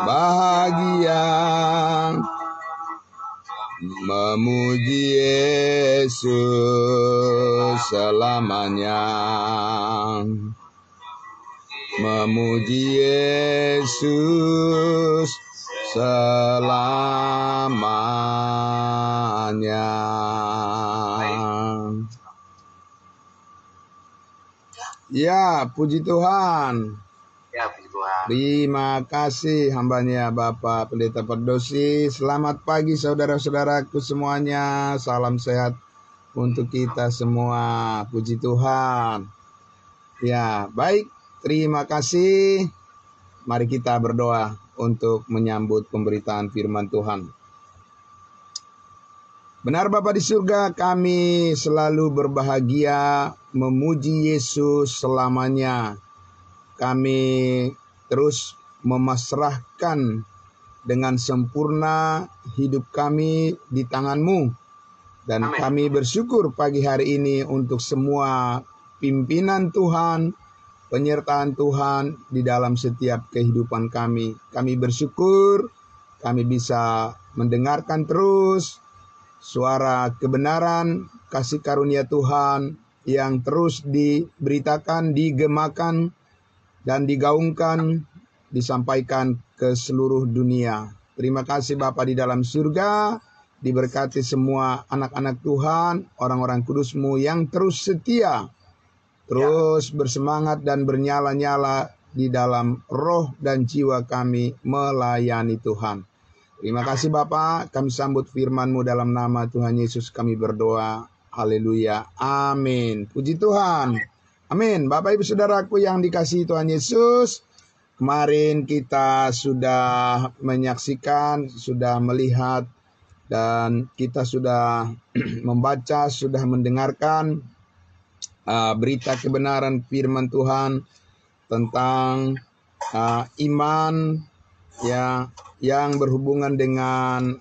bahagia memuji Yesus selamanya. Memuji Yesus selamanya. Ya, puji Tuhan. Ya, puji Tuhan. Terima kasih hambanya Bapak Pendeta Perdosi. Selamat pagi saudara-saudaraku semuanya. Salam sehat untuk kita semua. Puji Tuhan. Ya, baik. Terima kasih. Mari kita berdoa untuk menyambut pemberitaan firman Tuhan. Benar Bapa di surga, kami selalu berbahagia memuji Yesus selamanya. Kami terus memasrahkan dengan sempurna hidup kami di tangan-Mu. Dan Amin. Kami bersyukur pagi hari ini untuk semua pimpinan Tuhan, penyertaan Tuhan di dalam setiap kehidupan kami. Kami bersyukur kami bisa mendengarkan terus suara kebenaran, kasih karunia Tuhan yang terus diberitakan, digemakan, dan digaungkan, disampaikan ke seluruh dunia. Terima kasih Bapa di dalam surga, diberkati semua anak-anak Tuhan, orang-orang kudus-Mu yang terus setia, terus bersemangat dan bernyala-nyala di dalam roh dan jiwa kami melayani Tuhan. Terima kasih Bapa, kami sambut firman-Mu dalam nama Tuhan Yesus kami berdoa. Haleluya. Amin. Puji Tuhan. Amin. Bapak Ibu Saudaraku yang dikasihi Tuhan Yesus, kemarin kita sudah menyaksikan, sudah melihat, dan kita sudah membaca, sudah mendengarkan berita kebenaran firman Tuhan tentang iman ya yang berhubungan dengan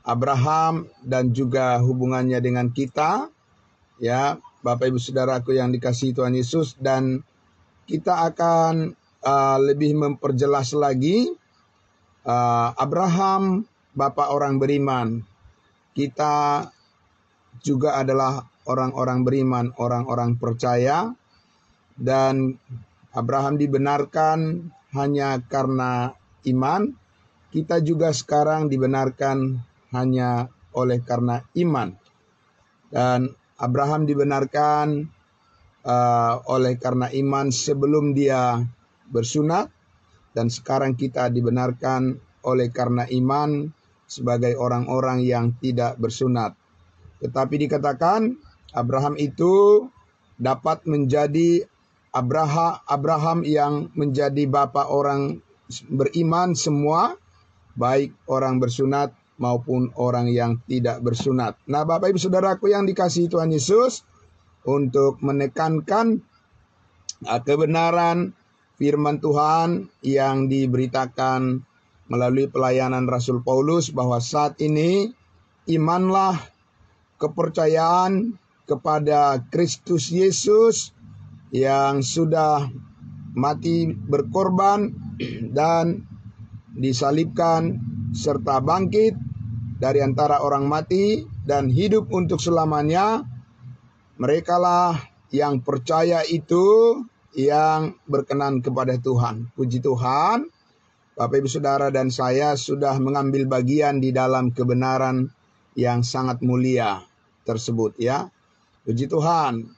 Abraham dan juga hubungannya dengan kita, ya Bapak Ibu Saudaraku yang dikasihi Tuhan Yesus. Dan kita akan lebih memperjelas lagi Abraham bapak orang beriman. Kita juga adalah orang-orang beriman, orang-orang percaya, dan Abraham dibenarkan hanya karena iman. Kita juga sekarang dibenarkan hanya oleh karena iman. Dan Abraham dibenarkan oleh karena iman sebelum dia bersunat, dan sekarang kita dibenarkan oleh karena iman sebagai orang-orang yang tidak bersunat. Tetapi dikatakan Abraham itu dapat menjadi Abraham yang menjadi bapa orang beriman semua, baik orang bersunat maupun orang yang tidak bersunat. Nah, Bapak Ibu Saudaraku yang dikasihi Tuhan Yesus, untuk menekankan kebenaran firman Tuhan yang diberitakan melalui pelayanan Rasul Paulus, bahwa saat ini imanlah kepercayaan kepada Kristus Yesus yang sudah mati berkorban dan disalibkan serta bangkit dari antara orang mati dan hidup untuk selamanya. Merekalah yang percaya itu yang berkenan kepada Tuhan. Puji Tuhan, Bapak Ibu Saudara dan saya sudah mengambil bagian di dalam kebenaran yang sangat mulia tersebut, ya. Puji Tuhan.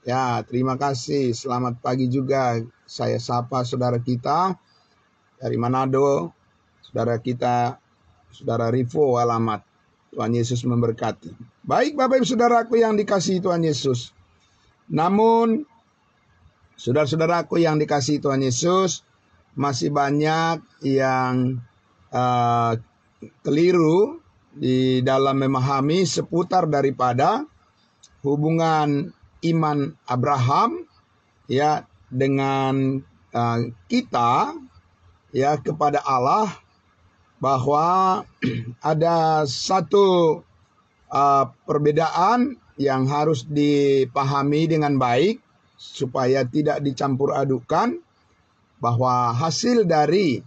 Ya, terima kasih. Selamat pagi juga. Saya sapa saudara kita dari Manado, saudara kita, saudara Rivo alamat. Tuhan Yesus memberkati. Baik Bapak Ibu Saudaraku yang dikasihi Tuhan Yesus. Namun, saudara-saudaraku yang dikasihi Tuhan Yesus, masih banyak yang keliru di dalam memahami seputar daripada hubungan iman Abraham ya dengan kita ya kepada Allah, bahwa ada satu perbedaan yang harus dipahami dengan baik supaya tidak dicampur adukan, bahwa hasil dari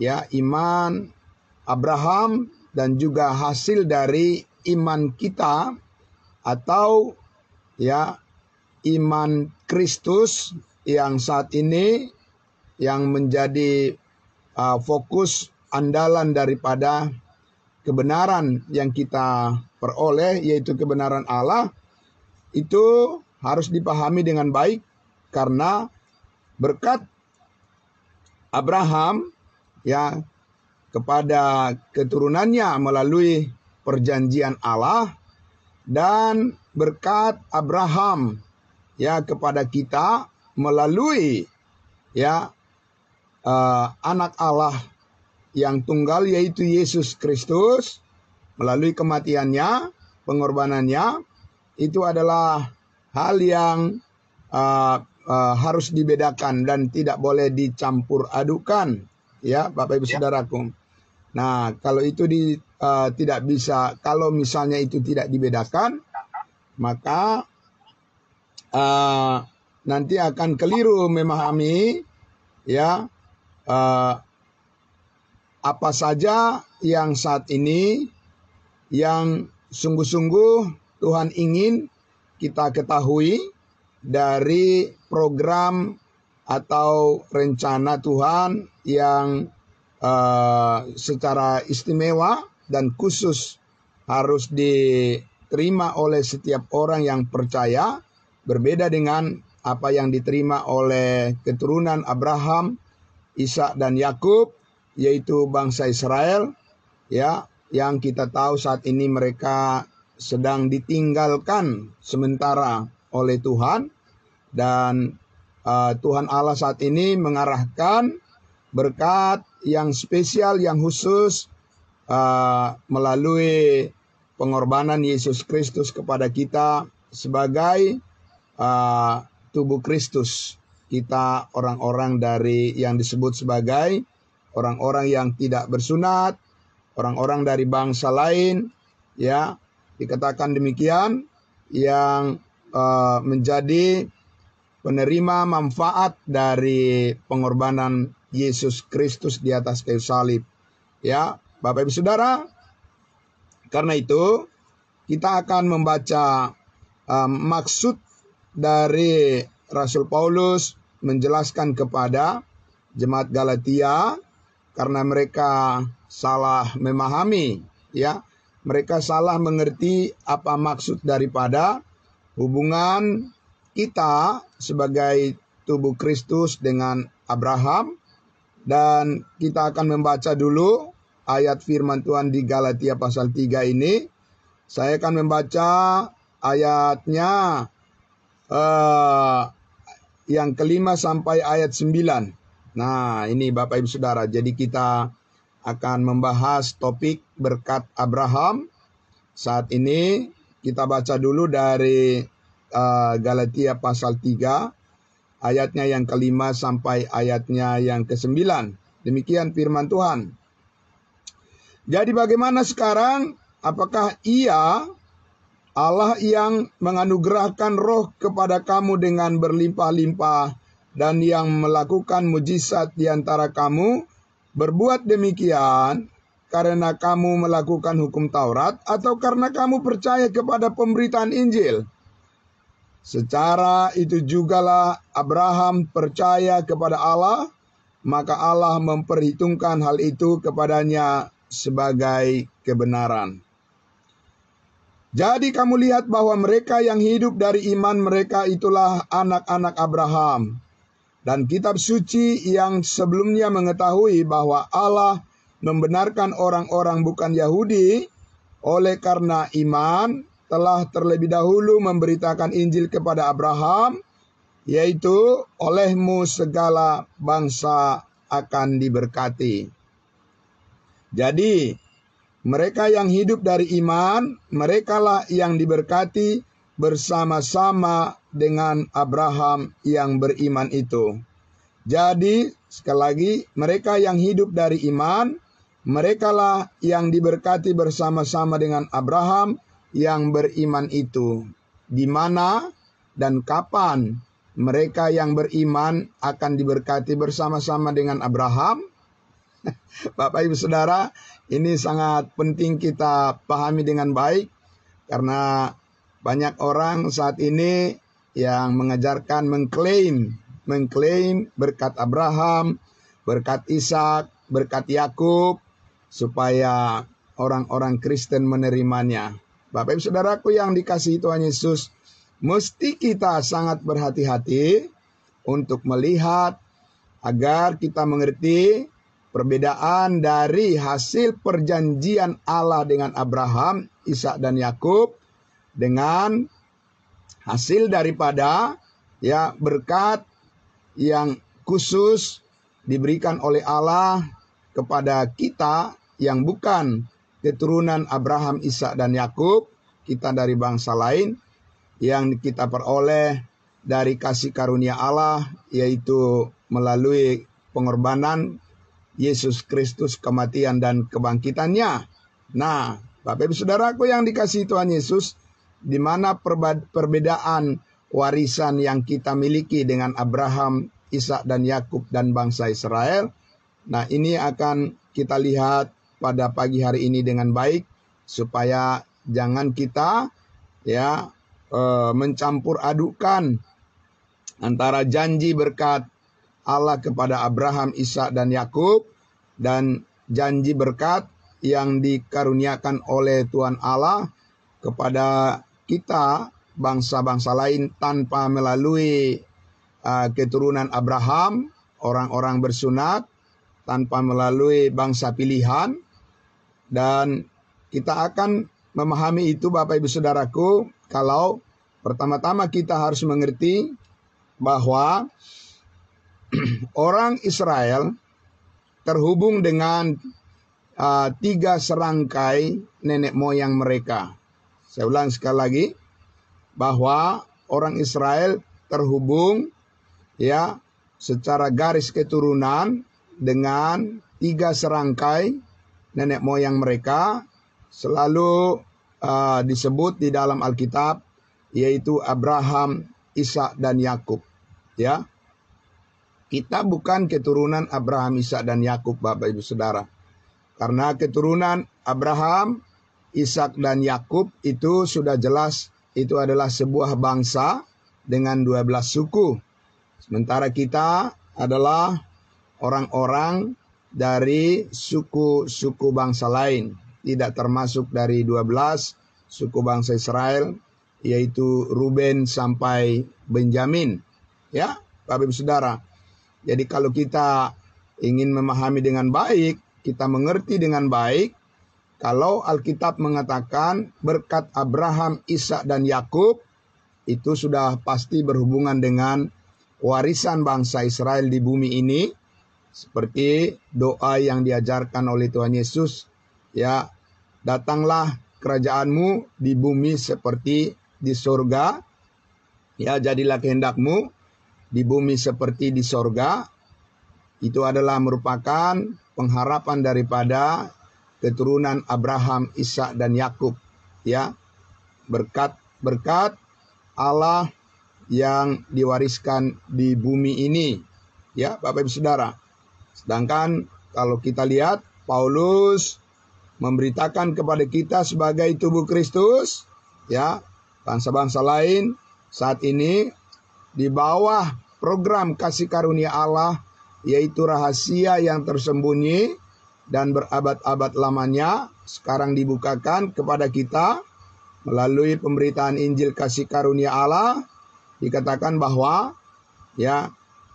ya, iman Abraham dan juga hasil dari iman kita atau ya iman Kristus yang saat ini yang menjadi fokus andalan daripada kebenaran yang kita peroleh, yaitu kebenaran Allah, itu harus dipahami dengan baik karena berkat Abraham ya kepada keturunannya melalui perjanjian Allah, dan berkat Abraham ya kepada kita melalui ya anak Allah yang tunggal, yaitu Yesus Kristus, melalui kematiannya, pengorbanannya. Itu adalah hal yang harus dibedakan dan tidak boleh dicampur adukan, ya Bapak Ibu Saudaraku. Nah, kalau itu tidak bisa, kalau misalnya itu tidak dibedakan, maka nanti akan keliru memahami ya apa saja yang saat ini yang sungguh-sungguh Tuhan ingin kita ketahui dari program atau rencana Tuhan yang secara istimewa dan khusus harus diterima oleh setiap orang yang percaya, berbeda dengan apa yang diterima oleh keturunan Abraham, Ishak dan Yakub, yaitu bangsa Israel, ya, yang kita tahu saat ini mereka sedang ditinggalkan sementara oleh Tuhan, dan Tuhan Allah saat ini mengarahkan berkat yang spesial, yang khusus melalui pengorbanan Yesus Kristus kepada kita sebagai tubuh Kristus. Kita orang-orang dari yang disebut sebagai orang-orang yang tidak bersunat, orang-orang dari bangsa lain, ya, dikatakan demikian, yang menjadi penerima manfaat dari pengorbanan Yesus Kristus di atas kayu salib. Ya, Bapak Ibu Saudara, karena itu kita akan membaca maksud dari Rasul Paulus menjelaskan kepada jemaat Galatia, karena mereka salah memahami, ya, mereka salah mengerti apa maksud daripada hubungan kita sebagai tubuh Kristus dengan Abraham. Dan kita akan membaca dulu ayat firman Tuhan di Galatia pasal 3 ini. Saya akan membaca ayatnya yang kelima sampai ayat 9. Nah, ini Bapak Ibu Saudara, jadi kita akan membahas topik berkat Abraham. Saat ini kita baca dulu dari Galatia pasal 3. Ayatnya yang kelima sampai ayatnya yang ke-9. Demikian firman Tuhan. Jadi bagaimana sekarang? Apakah Ia, Allah yang menganugerahkan roh kepada kamu dengan berlimpah-limpah dan yang melakukan mujizat di antara kamu, berbuat demikian karena kamu melakukan hukum Taurat atau karena kamu percaya kepada pemberitaan Injil? Secara itu jugalah Abraham percaya kepada Allah, maka Allah memperhitungkan hal itu kepadanya sebagai kebenaran. Jadi kamu lihat bahwa mereka yang hidup dari iman mereka itulah anak-anak Abraham. Dan kitab suci yang sebelumnya mengetahui bahwa Allah membenarkan orang-orang bukan Yahudi oleh karena iman, telah terlebih dahulu memberitakan Injil kepada Abraham, yaitu olehmu segala bangsa akan diberkati. Jadi, mereka yang hidup dari iman, merekalah yang diberkati bersama-sama dengan Abraham yang beriman itu. Jadi, sekali lagi, mereka yang hidup dari iman, merekalah yang diberkati bersama-sama dengan Abraham yang beriman itu. Di mana dan kapan mereka yang beriman akan diberkati bersama-sama dengan Abraham? Bapak Ibu Saudara, ini sangat penting kita pahami dengan baik karena banyak orang saat ini yang mengajarkan mengklaim berkat Abraham, berkat Ishak, berkat Yakub supaya orang-orang Kristen menerimanya. Bapak Ibu Saudaraku yang dikasihi Tuhan Yesus, mesti kita sangat berhati-hati untuk melihat agar kita mengerti perbedaan dari hasil perjanjian Allah dengan Abraham, Ishak dan Yakub dengan hasil daripada berkat yang khusus diberikan oleh Allah kepada kita yang bukan keturunan Abraham, Ishak dan Yakub, kita dari bangsa lain yang kita peroleh dari kasih karunia Allah, yaitu melalui pengorbanan Yesus Kristus, kematian dan kebangkitannya. Nah, Bapak Ibu Saudaraku yang dikasihi Tuhan Yesus, di mana perbedaan warisan yang kita miliki dengan Abraham, Ishak dan Yakub dan bangsa Israel. Nah, ini akan kita lihat pada pagi hari ini dengan baik supaya jangan kita mencampur adukan antara janji berkat Allah kepada Abraham, Ishak dan Yakub dan janji berkat yang dikaruniakan oleh Tuhan Allah kepada kita bangsa-bangsa lain tanpa melalui keturunan Abraham, orang-orang bersunat, tanpa melalui bangsa pilihan. Dan kita akan memahami itu Bapak Ibu Saudaraku kalau pertama-tama kita harus mengerti bahwa orang Israel terhubung dengan 3 serangkai nenek moyang mereka. Saya ulang sekali lagi, bahwa orang Israel terhubung secara garis keturunan dengan 3 serangkai nenek moyang mereka, selalu disebut di dalam Alkitab, yaitu Abraham, Ishak dan Yakub. Kita bukan keturunan Abraham, Ishak dan Yakub, Bapak Ibu Saudara. Karena keturunan Abraham, Ishak dan Yakub itu sudah jelas itu adalah sebuah bangsa dengan 12 suku. Sementara kita adalah orang-orang dari suku-suku bangsa lain, tidak termasuk dari 12 suku bangsa Israel, yaitu Ruben sampai Benjamin. Ya, Bapak Ibu Saudara. Jadi kalau kita ingin memahami dengan baik, kita mengerti dengan baik, kalau Alkitab mengatakan berkat Abraham, Ishak dan Yakub, itu sudah pasti berhubungan dengan warisan bangsa Israel di bumi ini, seperti doa yang diajarkan oleh Tuhan Yesus, datanglah kerajaanmu di bumi seperti di sorga, jadilah kehendakmu di bumi seperti di sorga. Itu adalah merupakan pengharapan daripada keturunan Abraham, Ishak dan Yakub. Berkat Allah yang diwariskan di bumi ini. Bapak Ibu Saudara. Sedangkan kalau kita lihat, Paulus memberitakan kepada kita sebagai tubuh Kristus, bangsa-bangsa lain saat ini di bawah program kasih karunia Allah, yaitu rahasia yang tersembunyi dan berabad-abad lamanya, sekarang dibukakan kepada kita melalui pemberitaan Injil kasih karunia Allah. Dikatakan bahwa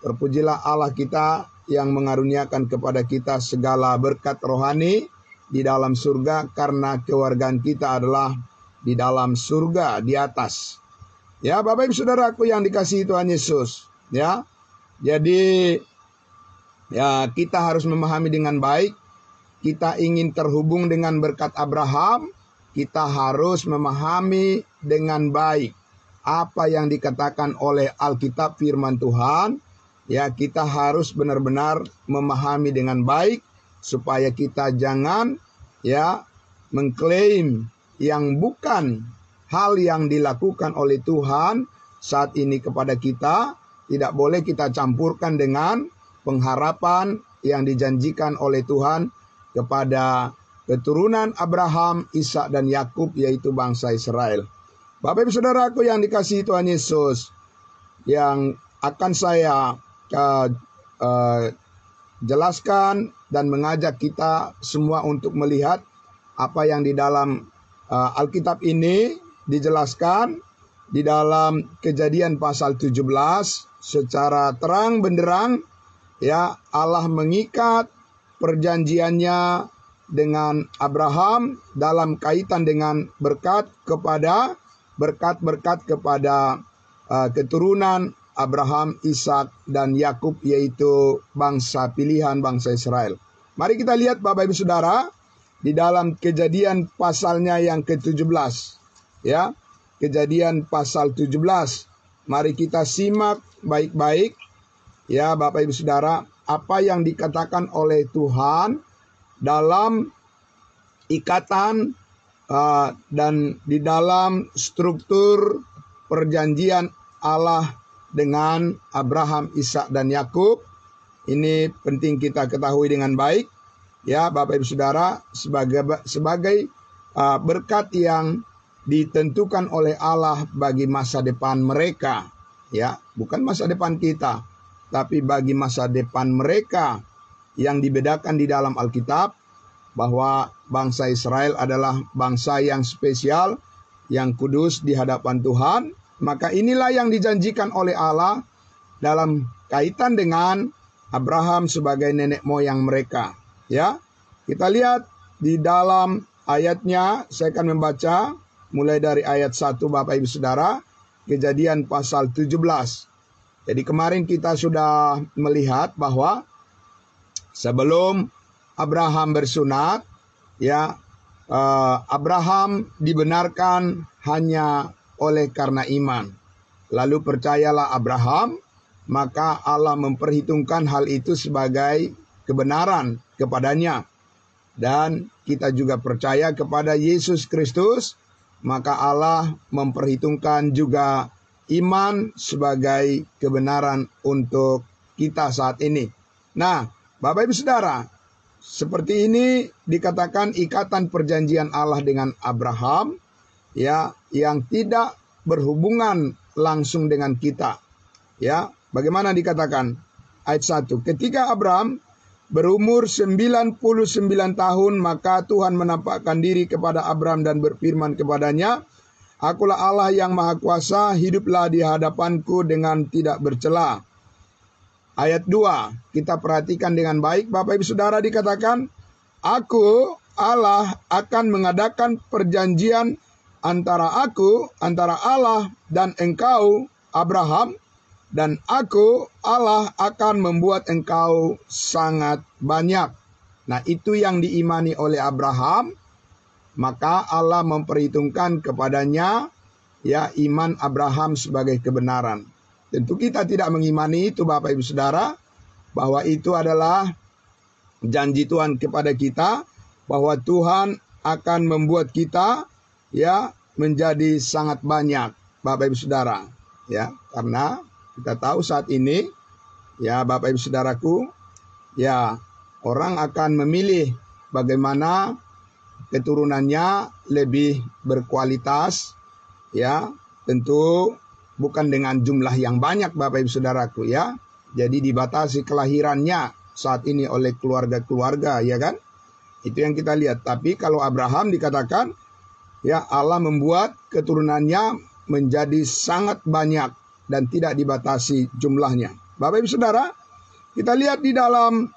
terpujilah Allah kita yang mengaruniakan kepada kita segala berkat rohani di dalam surga, karena kewargaan kita adalah di dalam surga di atas. Bapak Ibu Saudaraku yang dikasihi Tuhan Yesus. Jadi kita harus memahami dengan baik. Kita ingin terhubung dengan berkat Abraham, kita harus memahami dengan baik apa yang dikatakan oleh Alkitab firman Tuhan. Kita harus benar-benar memahami dengan baik supaya kita jangan mengklaim yang bukan hal yang dilakukan oleh Tuhan saat ini kepada kita. Tidak boleh kita campurkan dengan pengharapan yang dijanjikan oleh Tuhan kepada keturunan Abraham, Ishak dan Yakub, yaitu bangsa Israel. Bapak Ibu Saudaraku yang dikasihi Tuhan Yesus, yang akan saya jelaskan dan mengajak kita semua untuk melihat apa yang di dalam Alkitab ini dijelaskan di dalam Kejadian pasal 17 secara terang benderang, ya, Allah mengikat perjanjiannya dengan Abraham dalam kaitan dengan berkat-berkat kepada keturunan Abraham, Ishak dan Yakub, yaitu bangsa pilihan bangsa Israel. Mari kita lihat Bapak Ibu Saudara di dalam Kejadian pasalnya yang ke-17, ya. Kejadian pasal 17. Mari kita simak baik-baik, ya Bapak Ibu Saudara, apa yang dikatakan oleh Tuhan dalam ikatan dan di dalam struktur perjanjian Allah dengan Abraham, Ishak dan Yakub. Ini penting kita ketahui dengan baik, ya Bapak Ibu Saudara, sebagai berkat yang ditentukan oleh Allah bagi masa depan mereka, ya, bukan masa depan kita, tapi bagi masa depan mereka, yang dibedakan di dalam Alkitab bahwa bangsa Israel adalah bangsa yang spesial, yang kudus di hadapan Tuhan. Maka inilah yang dijanjikan oleh Allah dalam kaitan dengan Abraham sebagai nenek moyang mereka, ya. Kita lihat di dalam ayatnya, saya akan membaca mulai dari ayat 1 Bapak Ibu Saudara, Kejadian pasal 17. Jadi kemarin kita sudah melihat bahwa sebelum Abraham bersunat, ya, Abraham dibenarkan hanya oleh karena iman. Lalu percayalah Abraham, maka Allah memperhitungkan hal itu sebagai kebenaran kepadanya. Dan kita juga percaya kepada Yesus Kristus, maka Allah memperhitungkan juga iman sebagai kebenaran untuk kita saat ini. Nah, Bapak Ibu Saudara, seperti ini dikatakan ikatan perjanjian Allah dengan Abraham, ya, yang tidak berhubungan langsung dengan kita. Ya, bagaimana dikatakan? Ayat 1. Ketika Abraham berumur 99 tahun, maka Tuhan menampakkan diri kepada Abraham dan berfirman kepadanya, "Akulah Allah yang Maha Kuasa, hiduplah di hadapanku dengan tidak bercela." Ayat 2, kita perhatikan dengan baik Bapak Ibu Saudara, dikatakan, "Aku Allah akan mengadakan perjanjian antara Allah dan engkau Abraham, dan aku Allah akan membuat engkau sangat banyak." Nah, itu yang diimani oleh Abraham, maka Allah memperhitungkan kepadanya, ya, iman Abraham sebagai kebenaran. Tentu kita tidak mengimani itu Bapak Ibu Saudara, bahwa itu adalah janji Tuhan kepada kita, bahwa Tuhan akan membuat kita, ya, menjadi sangat banyak Bapak Ibu Saudara, ya, karena kita tahu saat ini, ya Bapak Ibu Saudaraku, ya, orang akan memilih bagaimana keturunannya lebih berkualitas, ya, tentu bukan dengan jumlah yang banyak Bapak Ibu Saudaraku, ya. Jadi dibatasi kelahirannya saat ini oleh keluarga-keluarga, ya kan? Itu yang kita lihat. Tapi kalau Abraham dikatakan, ya, Allah membuat keturunannya menjadi sangat banyak dan tidak dibatasi jumlahnya. Bapak Ibu Saudara, kita lihat di dalam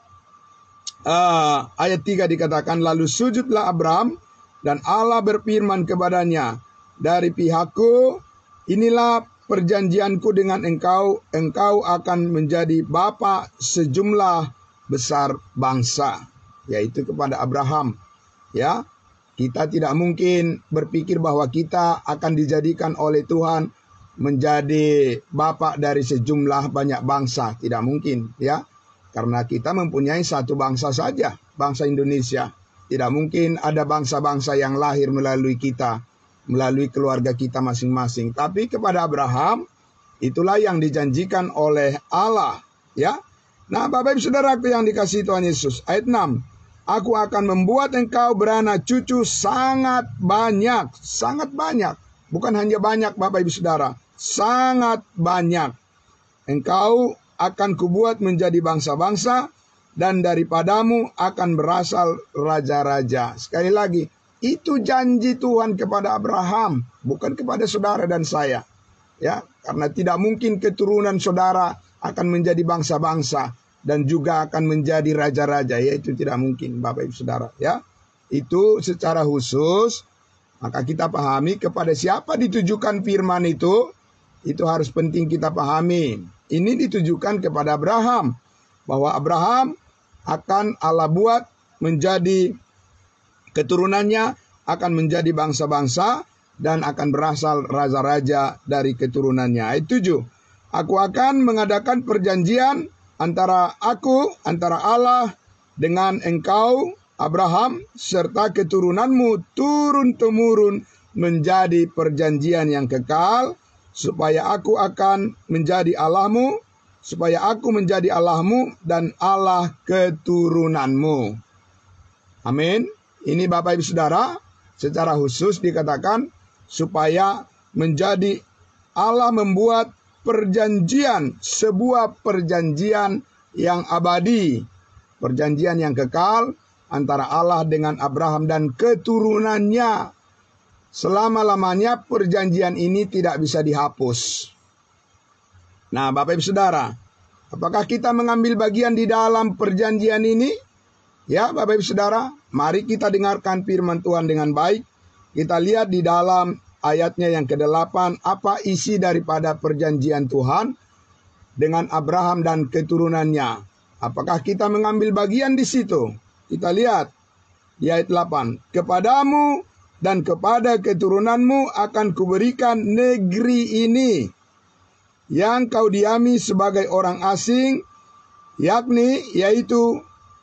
ayat 3 dikatakan, "Lalu sujudlah Abraham dan Allah berfirman kepadanya, dari pihakku, inilah perjanjianku dengan engkau, engkau akan menjadi bapa sejumlah besar bangsa." Yaitu kepada Abraham, ya. Kita tidak mungkin berpikir bahwa kita akan dijadikan oleh Tuhan menjadi bapak dari sejumlah banyak bangsa. Tidak mungkin, ya. Karena kita mempunyai satu bangsa saja, bangsa Indonesia. Tidak mungkin ada bangsa-bangsa yang lahir melalui kita, melalui keluarga kita masing-masing. Tapi kepada Abraham, itulah yang dijanjikan oleh Allah, ya. Nah, Bapak Ibu Saudaraku yang dikasihi Tuhan Yesus. Ayat 6. Aku akan membuat engkau beranak cucu sangat banyak. Sangat banyak. Bukan hanya banyak Bapak Ibu Saudara. Sangat banyak. Engkau akan kubuat menjadi bangsa-bangsa. Dan daripadamu akan berasal raja-raja. Sekali lagi. Itu janji Tuhan kepada Abraham. Bukan kepada saudara dan saya. Ya, karena tidak mungkin keturunan saudara akan menjadi bangsa-bangsa dan juga akan menjadi raja-raja, ya itu tidak mungkin Bapak Ibu Saudara, ya. Itu secara khusus maka kita pahami kepada siapa ditujukan firman itu harus penting kita pahami. Ini ditujukan kepada Abraham, bahwa Abraham akan Allah buat menjadi keturunannya akan menjadi bangsa-bangsa dan akan berasal raja-raja dari keturunannya. Ayat 7. Aku akan mengadakan perjanjian antara Allah dengan engkau, Abraham, serta keturunanmu turun-temurun menjadi perjanjian yang kekal, supaya aku menjadi Allahmu dan Allah keturunanmu. Amin. Ini Bapak Ibu Saudara, secara khusus dikatakan supaya menjadi Allah membuat perjanjian, sebuah perjanjian yang abadi, perjanjian yang kekal antara Allah dengan Abraham dan keturunannya. Selama-lamanya perjanjian ini tidak bisa dihapus. Nah, Bapak Ibu Saudara, apakah kita mengambil bagian di dalam perjanjian ini? Ya, Bapak Ibu Saudara, mari kita dengarkan firman Tuhan dengan baik. Kita lihat di dalam ayatnya yang ke-8, apa isi daripada perjanjian Tuhan dengan Abraham dan keturunannya. Apakah kita mengambil bagian di situ? Kita lihat di ayat 8. Kepadamu dan kepada keturunanmu akan kuberikan negeri ini, yang kau diami sebagai orang asing, yaitu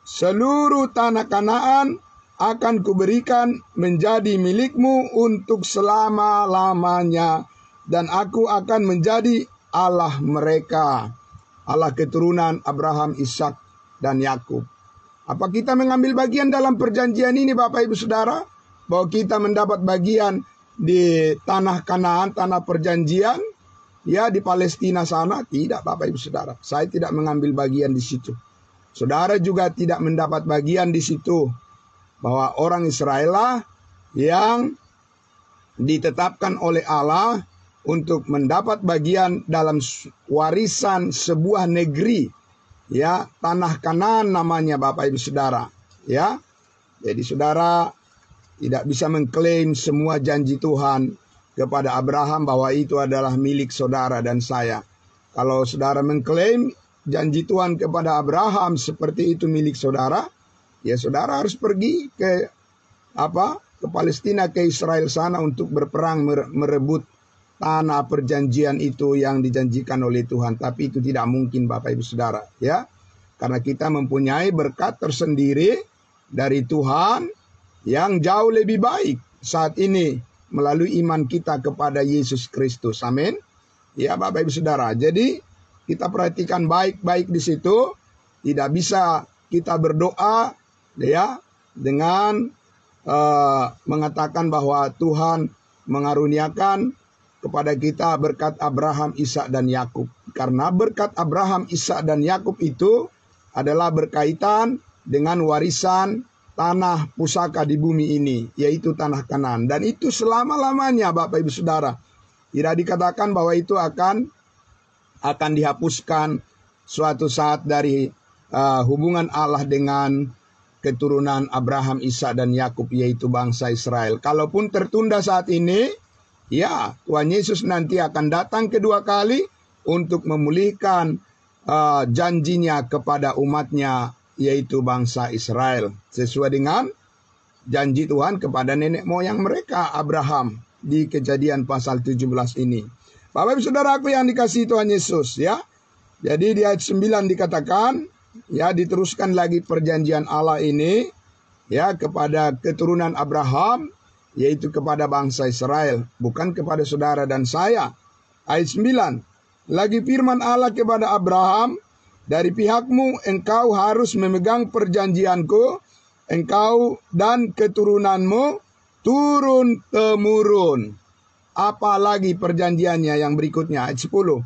seluruh tanah Kanaan akan kuberikan menjadi milikmu untuk selama-lamanya. Dan aku akan menjadi Allah mereka. Allah keturunan Abraham, Ishak, dan Yakub. Apa kita mengambil bagian dalam perjanjian ini Bapak Ibu Saudara? Bahwa kita mendapat bagian di tanah Kanaan, tanah perjanjian? Ya, di Palestina sana? Tidak Bapak Ibu Saudara. Saya tidak mengambil bagian di situ. Saudara juga tidak mendapat bagian di situ. Bahwa orang Israel lah yang ditetapkan oleh Allah untuk mendapat bagian dalam warisan sebuah negeri, ya, tanah Kanaan namanya Bapak Ibu Saudara, ya. Jadi saudara tidak bisa mengklaim semua janji Tuhan kepada Abraham bahwa itu adalah milik saudara dan saya. Kalau saudara mengklaim janji Tuhan kepada Abraham seperti itu milik saudara, ya saudara harus pergi ke Palestina, ke Israel sana untuk berperang merebut tanah perjanjian itu yang dijanjikan oleh Tuhan. Tapi itu tidak mungkin Bapak Ibu Saudara, ya. Karena kita mempunyai berkat tersendiri dari Tuhan yang jauh lebih baik saat ini melalui iman kita kepada Yesus Kristus. Amin. Ya Bapak Ibu Saudara. Jadi kita perhatikan baik-baik di situ. Tidak bisa kita berdoa, ya, dengan mengatakan bahwa Tuhan mengaruniakan kepada kita berkat Abraham, Ishak, dan Yakub. Karena berkat Abraham, Ishak, dan Yakub itu adalah berkaitan dengan warisan tanah pusaka di bumi ini, yaitu tanah Kanaan. Dan itu selama-lamanya Bapak Ibu Saudara. Tidak dikatakan bahwa itu akan dihapuskan suatu saat dari hubungan Allah dengan keturunan Abraham, Ishak, dan Yakub, yaitu bangsa Israel. Kalaupun tertunda saat ini, ya Tuhan Yesus nanti akan datang kedua kali untuk memulihkan janjinya kepada umatnya, yaitu bangsa Israel. Sesuai dengan janji Tuhan kepada nenek moyang mereka, Abraham, di Kejadian pasal 17 ini. Bapak Ibu Saudaraku yang dikasihi Tuhan Yesus, ya. Jadi di ayat 9 dikatakan, ya, diteruskan lagi perjanjian Allah ini, ya, kepada keturunan Abraham, yaitu kepada bangsa Israel, bukan kepada saudara dan saya. Ayat 9, lagi firman Allah kepada Abraham, Dari pihakmu engkau harus memegang perjanjianku, engkau dan keturunanmu turun-temurun. Apalagi perjanjiannya yang berikutnya, ayat 10.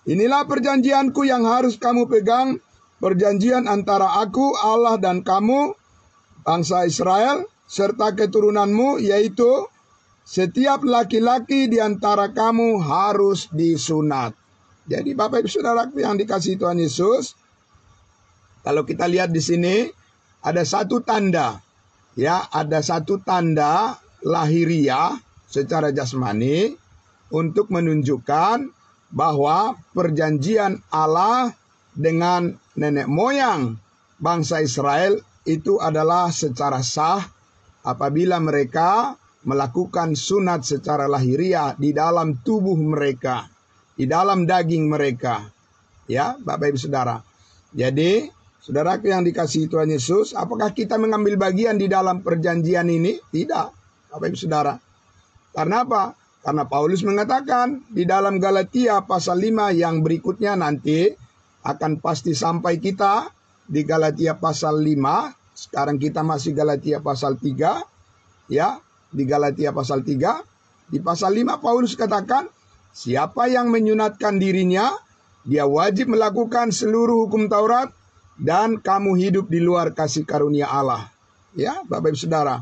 Inilah perjanjianku yang harus kamu pegang, perjanjian antara aku, Allah, dan kamu, bangsa Israel, serta keturunanmu, yaitu setiap laki-laki di antara kamu harus disunat. Jadi Bapak Ibu Saudaraku yang dikasihi Tuhan Yesus, kalau kita lihat di sini ada satu tanda, ya, ada satu tanda lahiriah secara jasmani untuk menunjukkan bahwa perjanjian Allah dengan nenek moyang bangsa Israel itu adalah secara sah apabila mereka melakukan sunat secara lahiriah di dalam tubuh mereka, di dalam daging mereka. Ya, Bapak Ibu Saudara. Jadi, saudaraku yang dikasihi Tuhan Yesus, apakah kita mengambil bagian di dalam perjanjian ini? Tidak, Bapak Ibu Saudara. Karena apa? Karena Paulus mengatakan di dalam Galatia pasal 5 yang berikutnya nanti akan pasti sampai kita di Galatia pasal 5. Sekarang kita masih Galatia pasal 3. Ya, di Galatia pasal 3. Di pasal 5 Paulus katakan, siapa yang menyunatkan dirinya, dia wajib melakukan seluruh hukum Taurat dan kamu hidup di luar kasih karunia Allah. Ya, Bapak Ibu Saudara.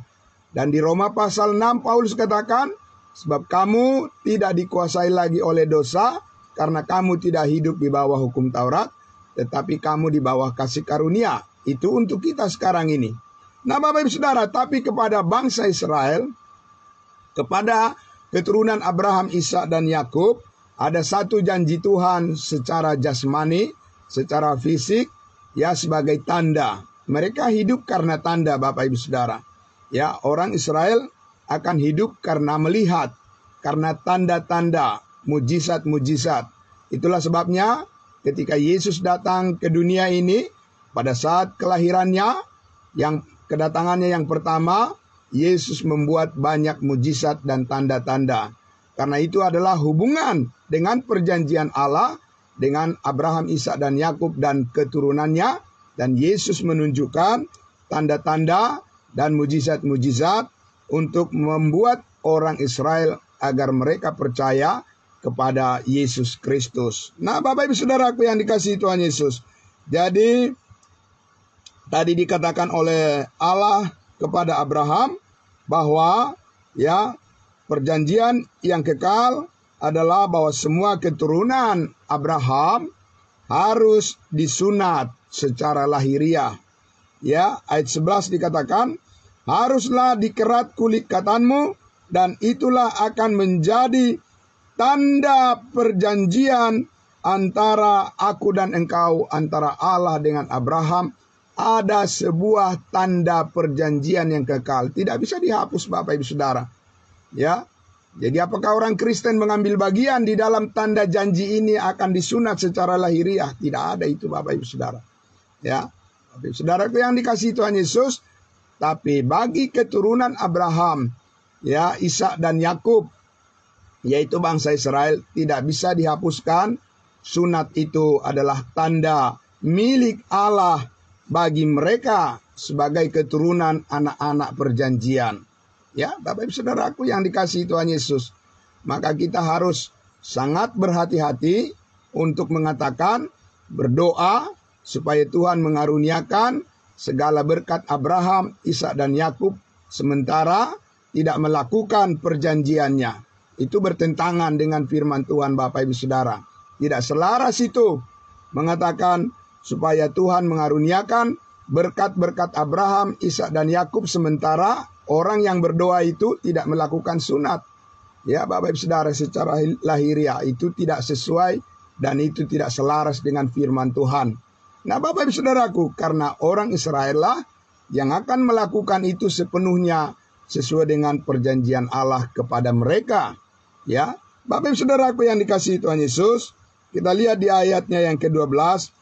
Dan di Roma pasal 6 Paulus katakan, sebab kamu tidak dikuasai lagi oleh dosa, karena kamu tidak hidup di bawah hukum Taurat, tetapi kamu di bawah kasih karunia. Itu untuk kita sekarang ini. Nah Bapak Ibu Saudara, tapi kepada bangsa Israel, kepada keturunan Abraham, Ishak, dan Yakub, ada satu janji Tuhan secara jasmani, secara fisik, ya sebagai tanda. Mereka hidup karena tanda Bapak Ibu Saudara. Ya, orang Israel akan hidup karena melihat, karena tanda-tanda, mujizat-mujizat. Itulah sebabnya ketika Yesus datang ke dunia ini, pada saat kelahirannya, yang kedatangannya yang pertama, Yesus membuat banyak mujizat dan tanda-tanda. Karena itu adalah hubungan dengan perjanjian Allah, dengan Abraham, Ishak, dan Yakub dan keturunannya. Dan Yesus menunjukkan tanda-tanda dan mujizat-mujizat untuk membuat orang Israel agar mereka percaya kepada Yesus Kristus. Nah, Bapak Ibu Saudaraku yang dikasihi Tuhan Yesus. Jadi, tadi dikatakan oleh Allah kepada Abraham bahwa ya perjanjian yang kekal adalah bahwa semua keturunan Abraham harus disunat secara lahiriah. Ya, ayat 11 dikatakan, haruslah dikerat kulit katanmu, dan itulah akan menjadi tanda perjanjian antara aku dan engkau, antara Allah dengan Abraham. Ada sebuah tanda perjanjian yang kekal, tidak bisa dihapus Bapak Ibu Saudara. Ya, jadi apakah orang Kristen mengambil bagian di dalam tanda janji ini akan disunat secara lahiriah? Tidak ada itu Bapak Ibu Saudara. Ya, Bapak Ibu Saudaraku yang dikasihi Tuhan Yesus. Tapi bagi keturunan Abraham, ya Ishak dan Yakub, yaitu bangsa Israel, tidak bisa dihapuskan. Sunat itu adalah tanda milik Allah bagi mereka sebagai keturunan anak-anak perjanjian. Ya, Bapak Ibu Saudaraku yang dikasihi Tuhan Yesus. Maka kita harus sangat berhati-hati untuk mengatakan, berdoa supaya Tuhan mengaruniakan segala berkat Abraham, Ishak, dan Yakub, sementara tidak melakukan perjanjiannya. Itu bertentangan dengan firman Tuhan Bapak Ibu Saudara. Tidak selaras itu mengatakan supaya Tuhan mengaruniakan berkat-berkat Abraham, Ishak, dan Yakub, sementara orang yang berdoa itu tidak melakukan sunat. Ya Bapak Ibu Saudara, secara lahiriah itu tidak sesuai dan itu tidak selaras dengan firman Tuhan. Nah Bapak Ibu Saudaraku, karena orang Israel lah yang akan melakukan itu sepenuhnya sesuai dengan perjanjian Allah kepada mereka. Ya, Bapak Ibu Saudaraku yang dikasihi Tuhan Yesus, kita lihat di ayatnya yang ke-12.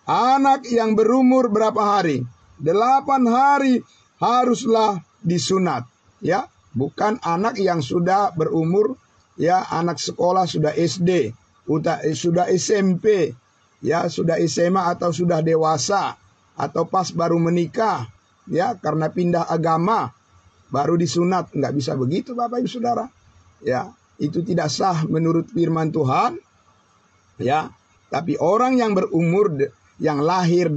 Anak yang berumur berapa hari? 8 hari haruslah disunat. Ya, bukan anak yang sudah berumur, ya anak sekolah sudah SD, sudah SMP. ya sudah SMA atau sudah dewasa, atau pas baru menikah, ya karena pindah agama baru disunat. Nggak bisa begitu Bapak Ibu Saudara. Ya, itu tidak sah menurut firman Tuhan. Ya, tapi orang yang berumur, yang lahir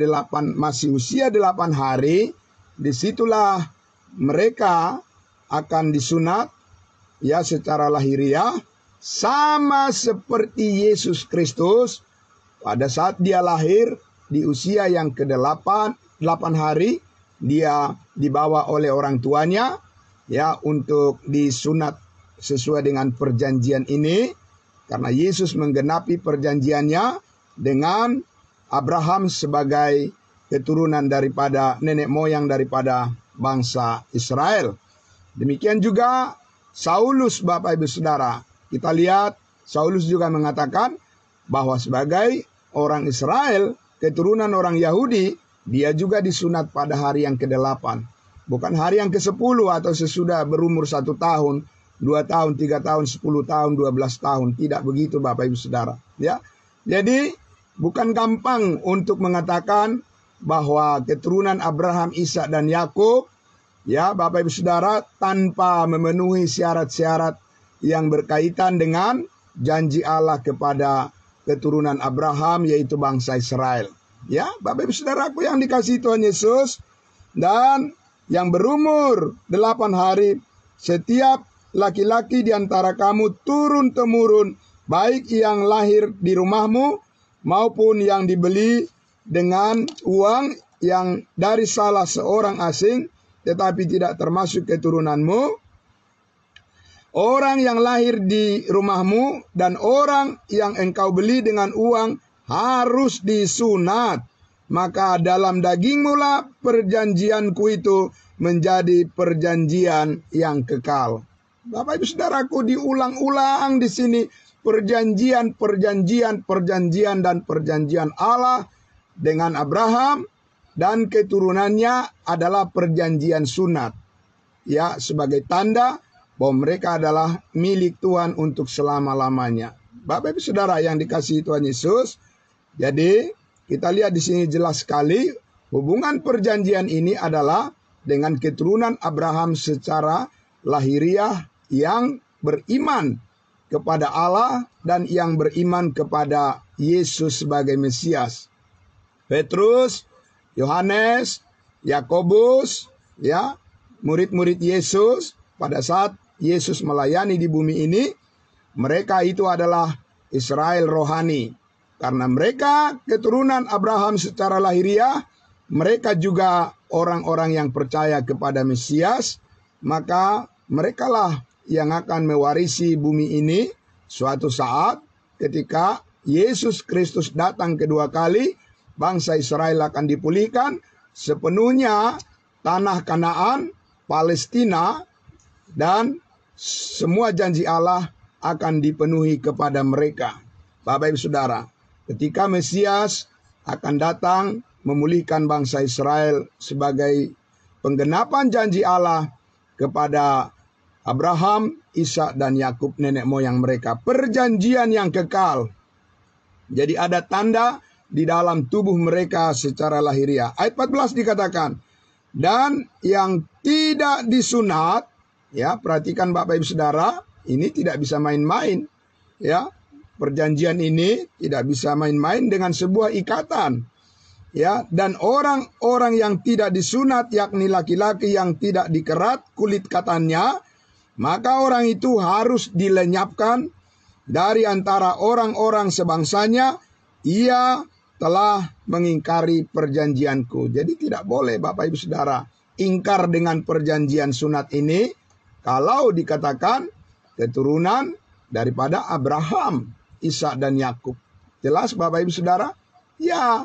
masih usia 8 hari, disitulah mereka akan disunat, ya secara lahiriah, sama seperti Yesus Kristus pada saat dia lahir di usia yang ke-8 hari, dia dibawa oleh orang tuanya, ya untuk disunat sesuai dengan perjanjian ini, karena Yesus menggenapi perjanjiannya dengan Abraham sebagai keturunan daripada nenek moyang daripada bangsa Israel. Demikian juga Saulus, Bapak Ibu Saudara. Kita lihat Saulus juga mengatakan bahwa sebagai orang Israel, keturunan orang Yahudi, dia juga disunat pada hari yang ke-8. Bukan hari yang ke-10 atau sesudah berumur 1 tahun, 2 tahun, 3 tahun, 10 tahun, 12 tahun. Tidak begitu Bapak Ibu Saudara. Ya. Jadi bukan gampang untuk mengatakan bahwa keturunan Abraham, Ishak dan Yakub, ya Bapak Ibu Saudara, tanpa memenuhi syarat-syarat yang berkaitan dengan janji Allah kepada keturunan Abraham, yaitu bangsa Israel. Ya, Bapak Ibu Saudaraku yang dikasihi Tuhan Yesus, dan yang berumur 8 hari, setiap laki-laki di antara kamu turun-temurun, baik yang lahir di rumahmu maupun yang dibeli dengan uang yang dari salah seorang asing, tetapi tidak termasuk keturunanmu, orang yang lahir di rumahmu dan orang yang engkau beli dengan uang harus disunat. Maka dalam dagingmu lah perjanjianku itu menjadi perjanjian yang kekal. Bapak Ibu Saudaraku, diulang-ulang di sini perjanjian dan perjanjian Allah dengan Abraham dan keturunannya adalah perjanjian sunat. Ya, sebagai tanda bahwa mereka adalah milik Tuhan untuk selama-lamanya. Bapak Ibu Saudara yang dikasihi Tuhan Yesus, jadi kita lihat di sini jelas sekali hubungan perjanjian ini adalah dengan keturunan Abraham secara lahiriah yang beriman kepada Allah dan yang beriman kepada Yesus sebagai Mesias. Petrus, Yohanes, Yakobus, ya, murid-murid Yesus pada saat Yesus melayani di bumi ini, mereka itu adalah Israel rohani. Karena mereka keturunan Abraham secara lahiriah, mereka juga orang-orang yang percaya kepada Mesias, maka merekalah yang akan mewarisi bumi ini suatu saat ketika Yesus Kristus datang kedua kali. Bangsa Israel akan dipulihkan sepenuhnya, tanah Kanaan, Palestina, dan semua janji Allah akan dipenuhi kepada mereka. Bapak Ibu Saudara, ketika Mesias akan datang memulihkan bangsa Israel sebagai penggenapan janji Allah kepada Abraham, Ishak dan Yakub, nenek moyang mereka, perjanjian yang kekal. Jadi ada tanda di dalam tubuh mereka secara lahiriah. Ayat 14 dikatakan, dan yang tidak disunat, ya perhatikan Bapak Ibu Saudara, ini tidak bisa main-main, ya. Perjanjian ini tidak bisa main-main dengan sebuah ikatan, ya. Dan orang-orang yang tidak disunat, yakni laki-laki yang tidak dikerat kulit katanya, maka orang itu harus dilenyapkan dari antara orang-orang sebangsanya. Ia telah mengingkari perjanjianku. Jadi tidak boleh Bapak Ibu Saudara ingkar dengan perjanjian sunat ini kalau dikatakan keturunan daripada Abraham, Ishak dan Yakub. Jelas Bapak Ibu Saudara? Ya,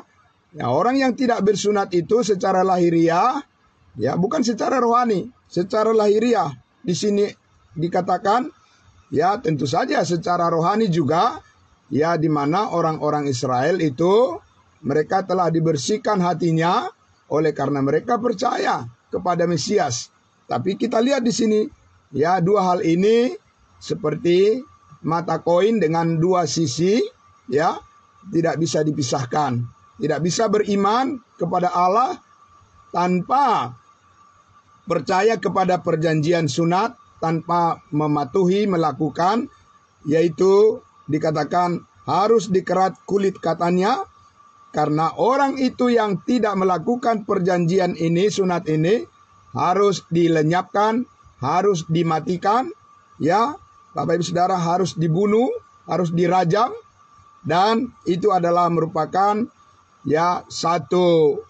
orang yang tidak bersunat itu secara lahiriah, ya bukan secara rohani, secara lahiriah. Di sini dikatakan, ya tentu saja secara rohani juga, ya di mana orang-orang Israel itu mereka telah dibersihkan hatinya oleh karena mereka percaya kepada Mesias. Tapi kita lihat di sini, ya dua hal ini seperti mata koin dengan dua sisi, ya. tidak bisa dipisahkan. Tidak bisa beriman kepada Allah tanpa percaya kepada perjanjian sunat, tanpa mematuhi, melakukan, yaitu dikatakan harus dikerat kulit katanya, karena orang itu yang tidak melakukan perjanjian ini, sunat ini, harus dilenyapkan, harus dimatikan, ya, Bapak Ibu Saudara, harus dibunuh, harus dirajam, dan itu adalah merupakan ya satu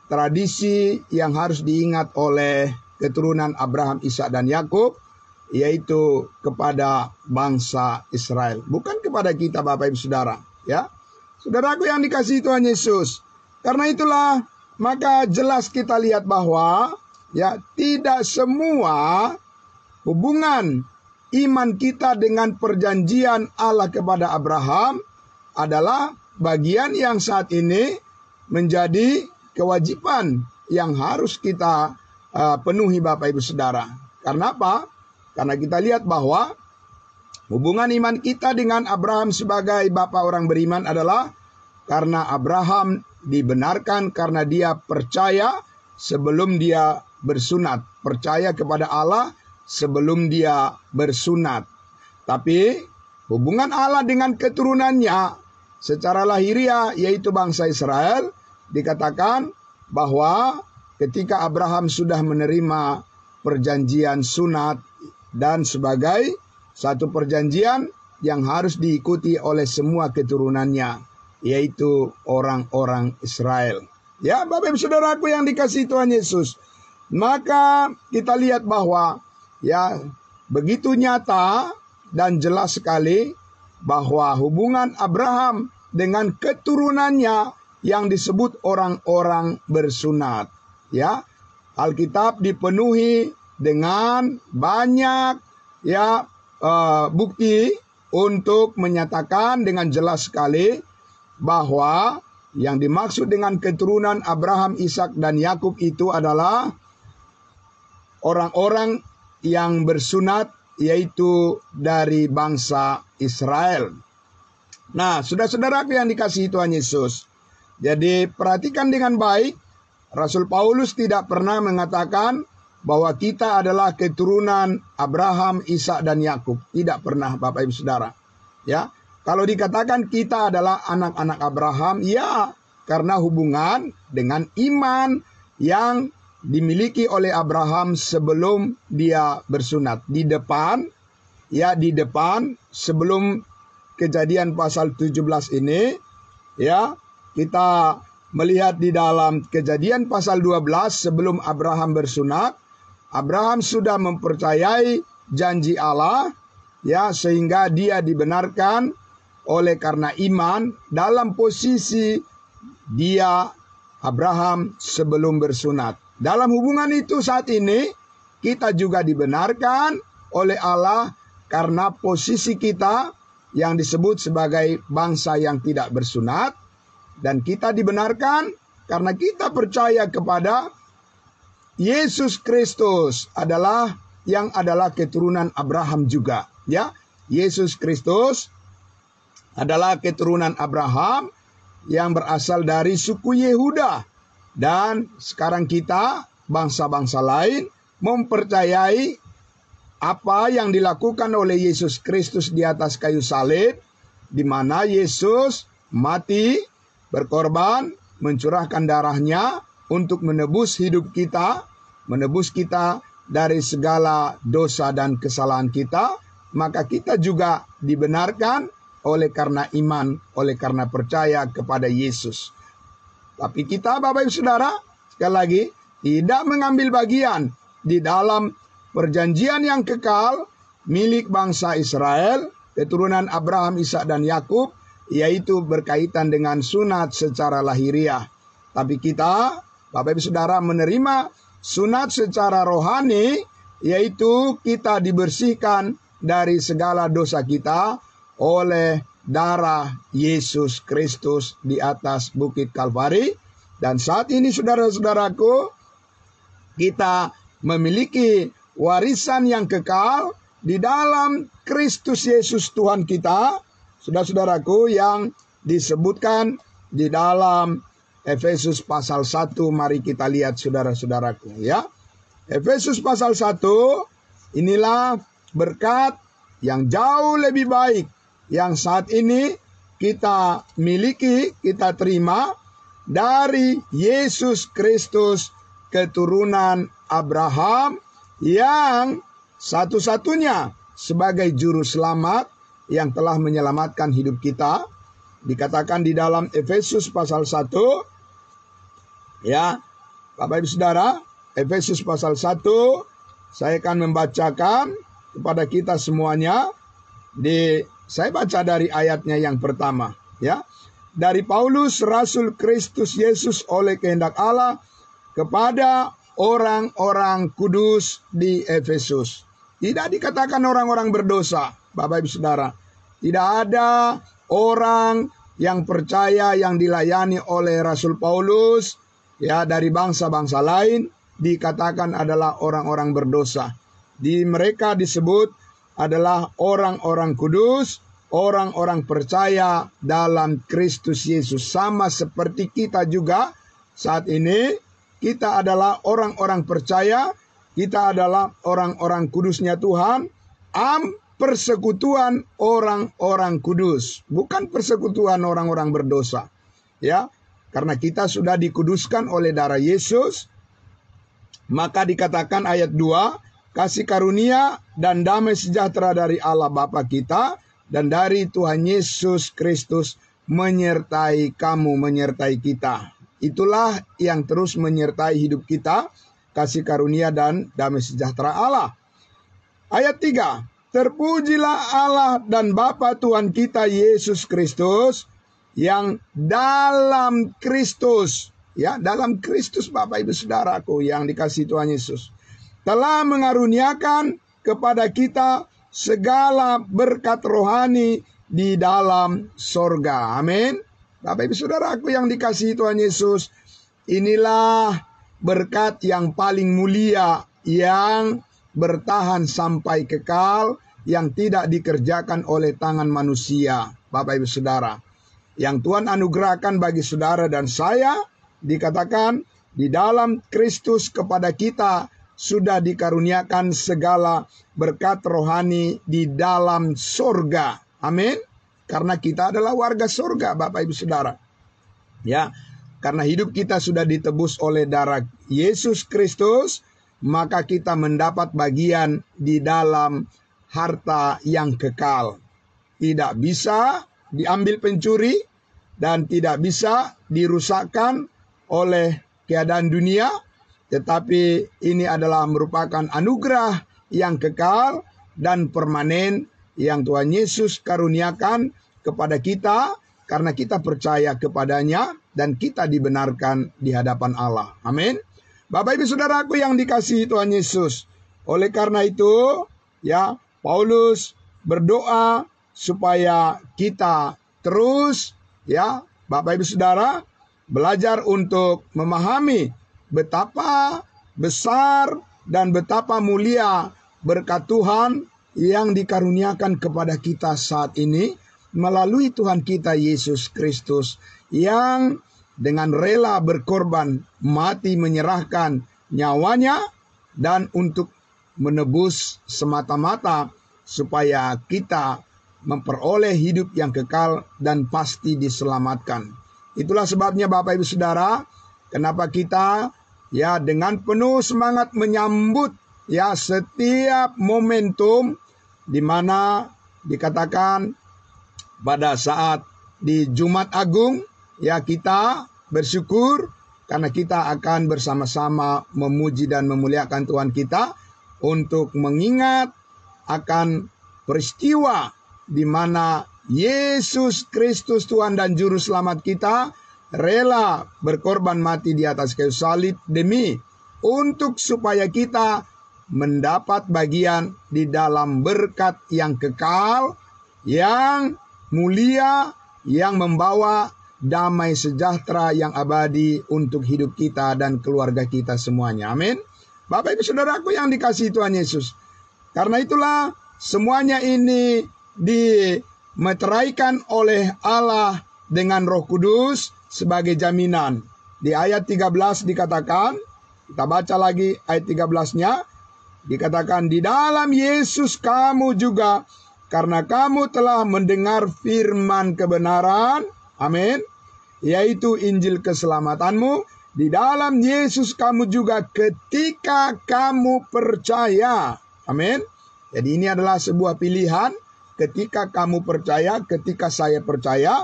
tradisi yang harus diingat oleh keturunan Abraham, Ishak dan Yakub, yaitu kepada bangsa Israel, bukan kepada kita Bapak Ibu Saudara, ya. Saudaraku yang dikasihi Tuhan Yesus, karena itulah maka jelas kita lihat bahwa ya tidak semua hubungan iman kita dengan perjanjian Allah kepada Abraham adalah bagian yang saat ini menjadi kewajiban yang harus kita penuhi Bapak Ibu Saudara. Karena apa? Karena kita lihat bahwa hubungan iman kita dengan Abraham sebagai bapa orang beriman adalah karena Abraham dibenarkan karena dia percaya sebelum dia bersunat. Percaya kepada Allah sebelum dia bersunat. Tapi hubungan Allah dengan keturunannya secara lahiriah, yaitu bangsa Israel, dikatakan bahwa ketika Abraham sudah menerima perjanjian sunat dan sebagai satu perjanjian yang harus diikuti oleh semua keturunannya, yaitu orang-orang Israel. Ya, Bapak Ibu Saudaraku yang dikasihi Tuhan Yesus, maka kita lihat bahwa ya begitu nyata dan jelas sekali bahwa hubungan Abraham dengan keturunannya yang disebut orang-orang bersunat. Ya, Alkitab dipenuhi dengan banyak ya bukti untuk menyatakan dengan jelas sekali bahwa yang dimaksud dengan keturunan Abraham, Ishak dan Yakub itu adalah orang-orang yang bersunat, yaitu dari bangsa Israel. Nah, saudara-saudaraku yang dikasihi Tuhan Yesus, jadi perhatikan dengan baik, Rasul Paulus tidak pernah mengatakan bahwa kita adalah keturunan Abraham, Ishak dan Yakub. Tidak pernah, Bapak Ibu Saudara. Ya, kalau dikatakan kita adalah anak-anak Abraham, ya, karena hubungan dengan iman yang dimiliki oleh Abraham sebelum dia bersunat. Di depan sebelum Kejadian pasal 17 ini, ya, kita melihat di dalam Kejadian pasal 12 sebelum Abraham bersunat, Abraham sudah mempercayai janji Allah, ya, sehingga dia dibenarkan oleh karena iman dalam posisi dia Abraham sebelum bersunat. Dalam hubungan itu saat ini kita juga dibenarkan oleh Allah karena posisi kita yang disebut sebagai bangsa yang tidak bersunat, dan kita dibenarkan karena kita percaya kepada Yesus Kristus adalah keturunan Abraham juga, ya. Yesus Kristus adalah keturunan Abraham yang berasal dari suku Yehuda, dan sekarang kita bangsa-bangsa lain mempercayai apa yang dilakukan oleh Yesus Kristus di atas kayu salib, di mana Yesus mati, berkorban, mencurahkan darahnya untuk menebus hidup kita, menebus kita dari segala dosa dan kesalahan kita. Maka kita juga dibenarkan oleh karena iman, oleh karena percaya kepada Yesus. Tapi kita, Bapak Ibu Saudara, sekali lagi, tidak mengambil bagian di dalam perjanjian yang kekal milik bangsa Israel, keturunan Abraham, Ishak dan Yakub, yaitu berkaitan dengan sunat secara lahiriah. Tapi kita, Bapak Ibu Saudara, menerima sunat secara rohani, yaitu kita dibersihkan dari segala dosa kita oleh darah Yesus Kristus di atas Bukit Kalvari. Dan saat ini, saudara-saudaraku, kita memiliki warisan yang kekal di dalam Kristus Yesus Tuhan kita, saudara-saudaraku, yang disebutkan di dalam Efesus pasal 1. Mari kita lihat saudara-saudaraku ya. Efesus pasal 1, inilah berkat yang jauh lebih baik yang saat ini kita miliki, kita terima dari Yesus Kristus, keturunan Abraham, yang satu-satunya sebagai juru selamat yang telah menyelamatkan hidup kita. Dikatakan di dalam Efesus pasal 1, ya, Bapak Ibu Saudara, Efesus pasal 1, saya akan membacakan kepada kita semuanya. Saya baca dari ayatnya yang pertama, ya. Dari Paulus, Rasul Kristus Yesus oleh kehendak Allah, kepada orang-orang kudus di Efesus. Tidak dikatakan orang-orang berdosa, Bapak Ibu Saudara. Tidak ada orang yang percaya yang dilayani oleh Rasul Paulus, ya, dari bangsa-bangsa lain, dikatakan adalah orang-orang berdosa. Di mereka disebut adalah orang-orang kudus, orang-orang percaya dalam Kristus Yesus. Sama seperti kita juga saat ini, kita adalah orang-orang percaya, kita adalah orang-orang kudusnya Tuhan, persekutuan orang-orang kudus, bukan persekutuan orang-orang berdosa. Ya, karena kita sudah dikuduskan oleh darah Yesus, maka dikatakan ayat 2, kasih karunia dan damai sejahtera dari Allah Bapa kita dan dari Tuhan Yesus Kristus menyertai kamu, menyertai kita. Itulah yang terus menyertai hidup kita, kasih karunia dan damai sejahtera Allah. Ayat 3, terpujilah Allah dan Bapa Tuhan kita Yesus Kristus, yang dalam Kristus, ya, dalam Kristus Bapak Ibu Saudaraku yang dikasihi Tuhan Yesus, telah mengaruniakan kepada kita segala berkat rohani di dalam sorga. Amin. Bapak Ibu Saudaraku yang dikasihi Tuhan Yesus, inilah berkat yang paling mulia, yang bertahan sampai kekal, yang tidak dikerjakan oleh tangan manusia. Bapak Ibu Saudara, yang Tuhan anugerahkan bagi saudara dan saya, dikatakan di dalam Kristus kepada kita sudah dikaruniakan segala berkat rohani di dalam surga. Amin. Karena kita adalah warga surga, Bapak Ibu Saudara. Ya, karena hidup kita sudah ditebus oleh darah Yesus Kristus, maka kita mendapat bagian di dalam harta yang kekal. Tidak bisa diambil pencuri dan tidak bisa dirusakkan oleh keadaan dunia, tetapi ini adalah merupakan anugerah yang kekal dan permanen yang Tuhan Yesus karuniakan kepada kita karena kita percaya kepadanya dan kita dibenarkan di hadapan Allah. Amin. Bapak Ibu Saudaraku yang dikasihi Tuhan Yesus, oleh karena itu, ya, Paulus berdoa supaya kita terus, ya, Bapak Ibu Saudara, belajar untuk memahami betapa besar dan betapa mulia berkat Tuhan yang dikaruniakan kepada kita saat ini melalui Tuhan kita Yesus Kristus, yang dengan rela berkorban, mati menyerahkan nyawanya dan untuk menebus semata-mata supaya kita memperoleh hidup yang kekal dan pasti diselamatkan. Itulah sebabnya Bapak Ibu Saudara, kenapa kita, ya, dengan penuh semangat menyambut, ya, setiap momentum di mana dikatakan pada saat di Jumat Agung, ya, kita bersyukur karena kita akan bersama-sama memuji dan memuliakan Tuhan kita untuk mengingat akan peristiwa di mana Yesus Kristus Tuhan dan Juru Selamat kita rela berkorban mati di atas kayu salib demi untuk supaya kita mendapat bagian di dalam berkat yang kekal, yang mulia, yang membawa damai sejahtera yang abadi untuk hidup kita dan keluarga kita semuanya. Amin. Bapak Ibu Saudaraku yang dikasihi Tuhan Yesus, karena itulah semuanya ini dimeteraikan oleh Allah dengan Roh Kudus sebagai jaminan. Di ayat 13 dikatakan, kita baca lagi ayat 13-nya, dikatakan, di dalam Yesus kamu juga, karena kamu telah mendengar firman kebenaran, amin, yaitu Injil keselamatanmu, di dalam Yesus kamu juga ketika kamu percaya, amin. Jadi ini adalah sebuah pilihan, ketika kamu percaya, ketika saya percaya,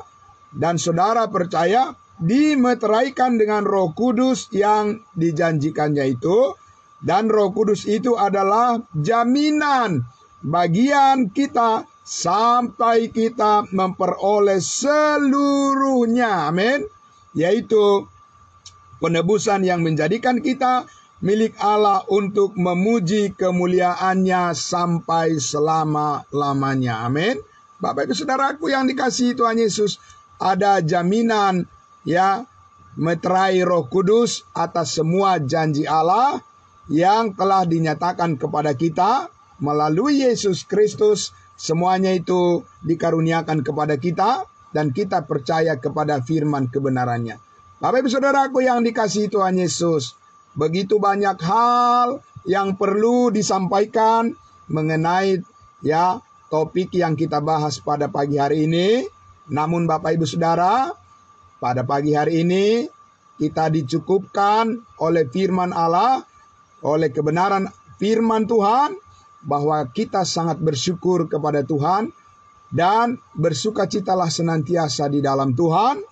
dan saudara percaya, dimeteraikan dengan Roh Kudus yang dijanjikannya itu. Dan Roh Kudus itu adalah jaminan bagian kita sampai kita memperoleh seluruhnya, amin, yaitu penebusan yang menjadikan kita milik Allah untuk memuji kemuliaannya sampai selama-lamanya, amin. Bapak Ibu Saudaraku yang dikasihi Tuhan Yesus, ada jaminan ya, meterai Roh Kudus atas semua janji Allah yang telah dinyatakan kepada kita melalui Yesus Kristus. Semuanya itu dikaruniakan kepada kita dan kita percaya kepada firman kebenarannya. Bapak Ibu Saudaraku yang dikasihi Tuhan Yesus, begitu banyak hal yang perlu disampaikan mengenai ya topik yang kita bahas pada pagi hari ini. Namun Bapak Ibu Saudara, pada pagi hari ini kita dicukupkan oleh firman Allah, oleh kebenaran firman Tuhan, bahwa kita sangat bersyukur kepada Tuhan dan bersukacitalah senantiasa di dalam Tuhan.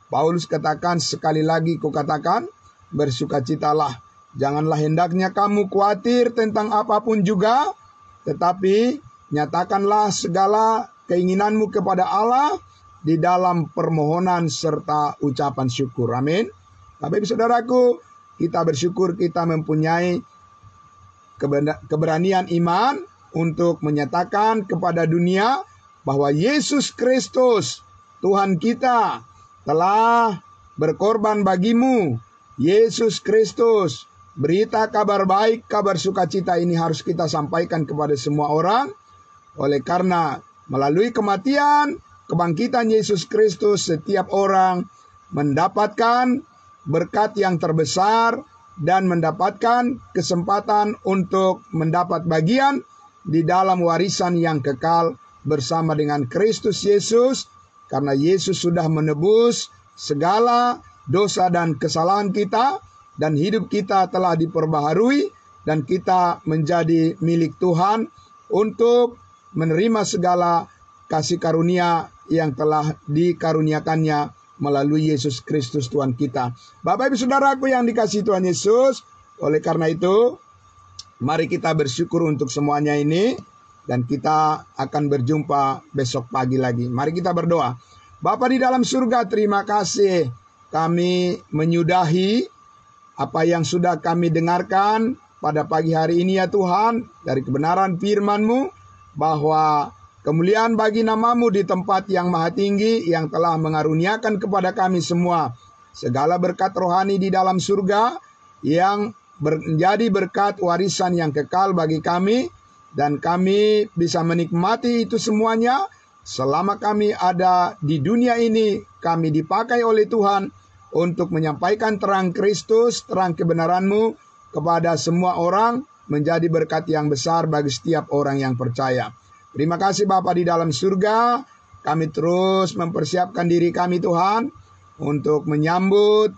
Paulus katakan, sekali lagi kukatakan, bersukacitalah. Janganlah hendaknya kamu khawatir tentang apapun juga, tetapi nyatakanlah segala keinginanmu kepada Allah di dalam permohonan serta ucapan syukur. Amin. Bapak Ibu Saudaraku, kita bersyukur kita mempunyai keberanian iman untuk menyatakan kepada dunia bahwa Yesus Kristus, Tuhan kita, telah berkorban bagimu. Yesus Kristus, berita kabar baik, kabar sukacita ini harus kita sampaikan kepada semua orang. Oleh karena melalui kematian, kebangkitan Yesus Kristus, setiap orang mendapatkan berkat yang terbesar dan mendapatkan kesempatan untuk mendapat bagian di dalam warisan yang kekal bersama dengan Kristus Yesus, karena Yesus sudah menebus segala dosa dan kesalahan kita, dan hidup kita telah diperbaharui, dan kita menjadi milik Tuhan untuk menerima segala kasih karunia yang telah dikaruniakannya melalui Yesus Kristus Tuhan kita. Bapak Ibu Saudaraku yang dikasihi Tuhan Yesus, oleh karena itu, mari kita bersyukur untuk semuanya ini, dan kita akan berjumpa besok pagi lagi. Mari kita berdoa. Bapa di dalam surga, terima kasih kami menyudahi apa yang sudah kami dengarkan pada pagi hari ini ya Tuhan, dari kebenaran firman-Mu, bahwa kemuliaan bagi nama-Mu di tempat yang maha tinggi, yang telah mengaruniakan kepada kami semua segala berkat rohani di dalam surga, yang menjadi berkat warisan yang kekal bagi kami, dan kami bisa menikmati itu semuanya selama kami ada di dunia ini. Kami dipakai oleh Tuhan untuk menyampaikan terang Kristus, terang kebenaran-Mu kepada semua orang, menjadi berkat yang besar bagi setiap orang yang percaya. Terima kasih Bapa di dalam surga. Kami terus mempersiapkan diri kami Tuhan untuk menyambut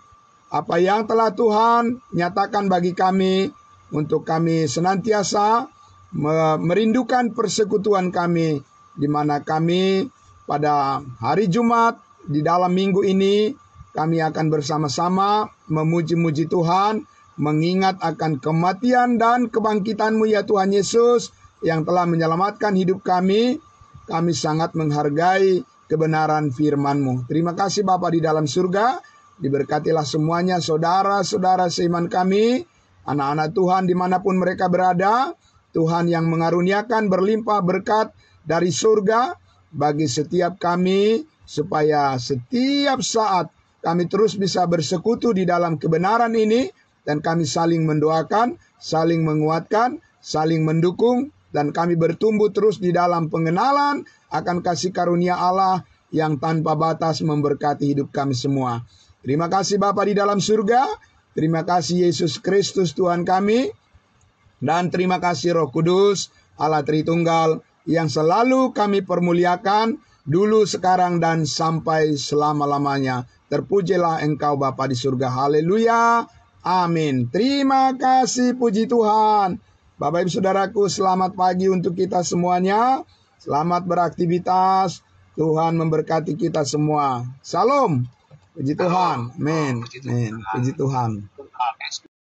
apa yang telah Tuhan nyatakan bagi kami, untuk kami senantiasa merindukan persekutuan kami, di mana kami pada hari Jumat di dalam minggu ini kami akan bersama-sama memuji-muji Tuhan, mengingat akan kematian dan kebangkitan-Mu ya Tuhan Yesus, yang telah menyelamatkan hidup kami. Kami sangat menghargai kebenaran firman-Mu. Terima kasih Bapa di dalam surga. Diberkatilah semuanya saudara-saudara seiman kami, anak-anak Tuhan dimanapun mereka berada. Tuhan yang mengaruniakan berlimpah berkat dari surga bagi setiap kami, supaya setiap saat kami terus bisa bersekutu di dalam kebenaran ini, dan kami saling mendoakan, saling menguatkan, saling mendukung, dan kami bertumbuh terus di dalam pengenalan akan kasih karunia Allah yang tanpa batas memberkati hidup kami semua. Terima kasih Bapa di dalam surga, terima kasih Yesus Kristus Tuhan kami, dan terima kasih Roh Kudus, Allah Tritunggal, yang selalu kami permuliakan, dulu, sekarang, dan sampai selama-lamanya. Terpujilah Engkau Bapa di surga. Haleluya. Amin. Terima kasih, puji Tuhan. Bapak Ibu Saudaraku, selamat pagi untuk kita semuanya. Selamat beraktivitas. Tuhan memberkati kita semua. Salam. Puji Tuhan. Amin. Puji Tuhan.